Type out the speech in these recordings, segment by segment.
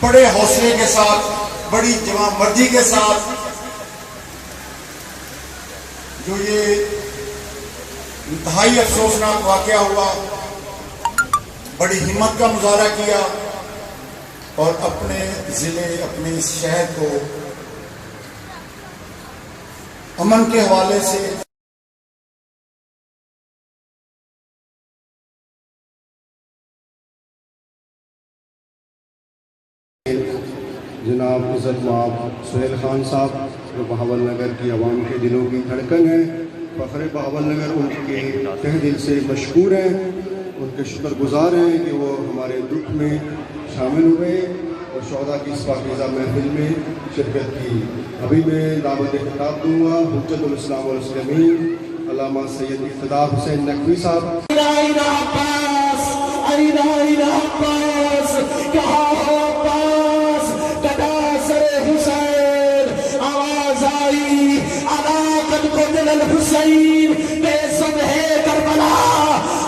بڑے حوصلے کے ساتھ، بڑی جواں مردی کے ساتھ جو یہ انتہائی افسوسناک واقعہ ہوا، بڑی ہمت کا مظاہرہ کیا اور اپنے ضلع، اپنے اس شہر کو امن کے حوالے سے جناب عزت مآب سہیل خان صاحب جو بہاول نگر کی عوام کے دلوں کی دھڑکن ہیں، فخر بہاول نگر ان کے تہ دل سے مشکور ہیں، ان کے شکر گزار ہیں کہ وہ ہمارے دکھ میں شامل ہوئے اور شہداء کی اس پاکیزہ محفل میں شرکت کی۔ ابھی میں دعوت خطاب دوں گا حجت الاسلام والمسلمین علامہ سید اقتداء حسین نقوی صاحب۔ حسین بے سن ہے کربلا،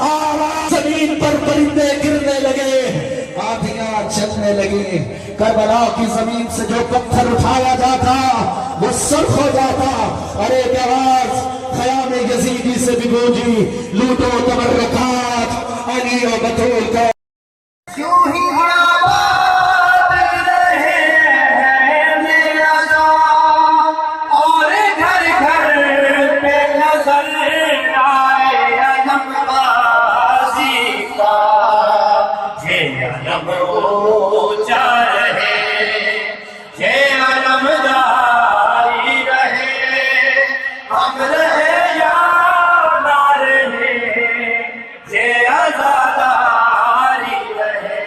آواز زمین پر پرندے گرنے لگے، آندھیاں چلنے لگی، کربلا کی زمین سے جو پتھر اٹھایا جاتا وہ سرخ ہو جاتا، اور ایک آواز خیام یزیدی سے بھی گونجی، لوٹو تبرکات علی و بطول کا۔ کیوں ہی آباد رہے میرا جان، اور گھر گھر پہ نظر آئے علم بازی کا، یہ علم اونچا رہے، یہ علمداری رہے، ہم رہے یا نہ رہے، یہ آزاداری رہے،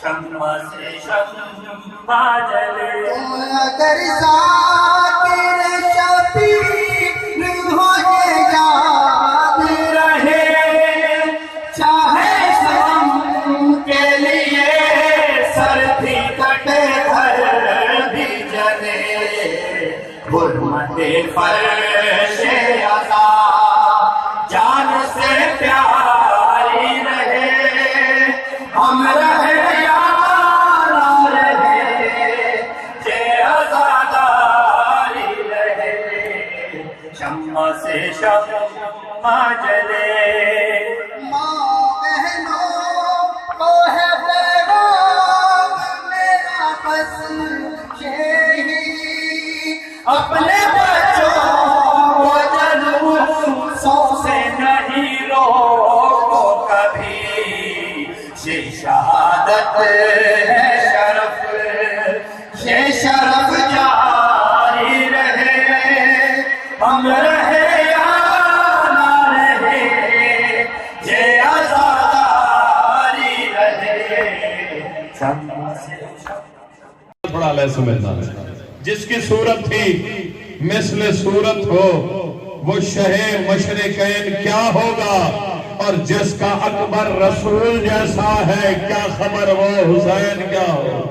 شمع سے شمع جلے۔ اگر ذاکر شبیر مجھے یاد رہے، چاہے شم کے لیے سر بھی کٹے گھر بھی جلے، حرمت فرش عطا جان سے پیاری رہے، ہم رہے یا نہ رہے، یہ آزاداری رہے، شمع سے شمع جلے۔ ماں بہنوں کو ہے پیغام میرا بس یہی، اپنے بچوں کو جلوسوں سے نہیں روکو کبھی، یہ شہادت ہے شرف، یہ شرف جاری رہے، ہم رہے یا نہ رہے، یہ آزاداری رہے، شمع سے شمع۔ بڑا لے سمجھنا جس کی صورت تھی مثل صورت ہو وہ شہ مشرقین کیا ہوگا، اور جس کا اکبر رسول جیسا ہے کیا خبر وہ حسین کیا ہو۔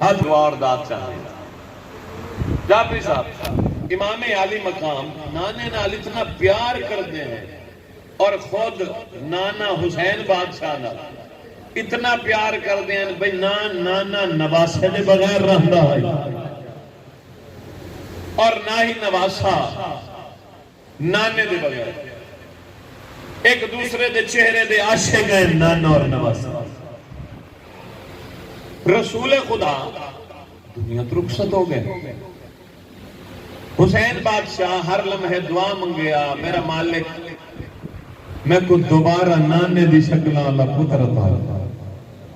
حد واردات چاہیے جعفری صاحب امام عالی مقام نانے نال اتنا پیار کرتے ہیں، اور خود نانا حسین بادشاہ نال اتنا پیار کرتے ہیں بھئی نانا نواسے دے بغیر رہندا ہے، اور نہ ہی نواسا نانے دے بغیر، ایک دوسرے دے چہرے دے عاشق ہیں نانا اور نواسا۔ رسول خدا دنیا تو رخصت ہو گئے، حسین بادشاہ ہر لمحے دعا منگیا، میرا مالک میں کو دوبارہ نانے دی شکلہ اللہ پتر عطا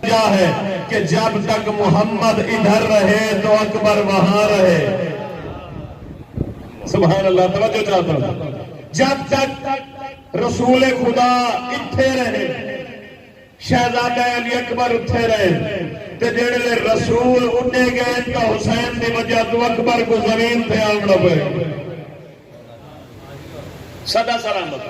کیا ہے کہ جب تک محمد ادھر رہے تو اکبر وہاں رہے۔ سبحان اللہ، توجہ چاہتا ہوں، جب تک رسول خدا اتھے رہے، شہزادہ علی اکبر اتھے رہے، تے جڑے رسول اٹھے گئے ان کا حسین دی وجہ تو اکبر کو زمین پہ آمنا پڑے۔ صدا سلامت۔